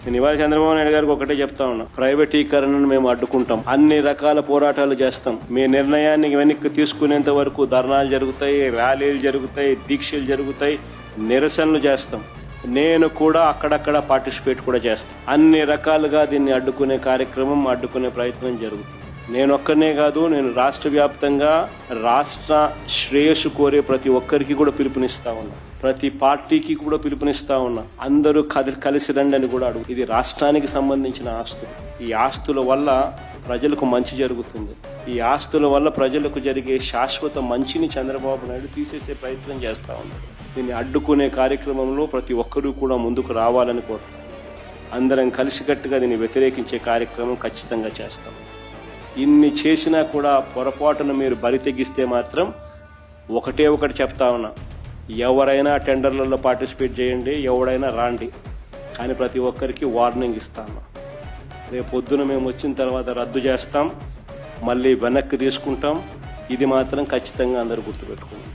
నేను ఇవాళ చంద్రబాబు నాయుడు గారికి ఒకటే చెప్తా ఉన్నా, ప్రైవేటీకరణను మేము అడ్డుకుంటాం, అన్ని రకాల పోరాటాలు చేస్తాం, మీ నిర్ణయాన్ని వెనక్కి తీసుకునేంత వరకు ధర్నాలు జరుగుతాయి, ర్యాలీలు జరుగుతాయి, దీక్షలు జరుగుతాయి, నిరసనలు చేస్తాం. నేను కూడా అక్కడక్కడ పార్టిసిపేట్ కూడా చేస్తాను. అన్ని రకాలుగా దీన్ని అడ్డుకునే కార్యక్రమం, అడ్డుకునే ప్రయత్నం జరుగుతుంది. నేను ఒక్కనే కాదు, నేను రాష్ట్ర వ్యాప్తంగా రాష్ట్ర శ్రేయస్సు కోరే ప్రతి ఒక్కరికి కూడా పిలుపునిస్తా ఉన్నా, ప్రతి పార్టీకి కూడా పిలుపునిస్తా ఉన్నా. అందరూ కలిసి రండి అని కూడా అడుగు. ఇది రాష్ట్రానికి సంబంధించిన ఆస్తులు. ఈ ఆస్తుల వల్ల ప్రజలకు మంచి జరుగుతుంది. ఈ ఆస్తుల వల్ల ప్రజలకు జరిగే శాశ్వత మంచిని చంద్రబాబు నాయుడు తీసేసే ప్రయత్నం చేస్తూ ఉన్నాడు. దీన్ని అడ్డుకునే కార్యక్రమంలో ప్రతి ఒక్కరూ కూడా ముందుకు రావాలని కోరుతాం. అందరం కలిసికట్టుగా దీన్ని వ్యతిరేకించే కార్యక్రమం ఖచ్చితంగా చేస్తాం. ఇన్ని చేసినా కూడా పొరపాటున మీరు బరి తెగిస్తే మాత్రం ఒకటి చెప్తా ఉన్నా, ఎవరైనా టెండర్లలో పార్టిసిపేట్ చేయండి, ఎవడైనా రాండి, కానీ ప్రతి ఒక్కరికి వార్నింగ్ ఇస్తాను. రేపు పొద్దున మేము వచ్చిన తర్వాత రద్దు చేస్తాం, మళ్ళీ వెనక్కి తీసుకుంటాం. ఇది మాత్రం ఖచ్చితంగా అందరూ గుర్తుపెట్టుకోండి.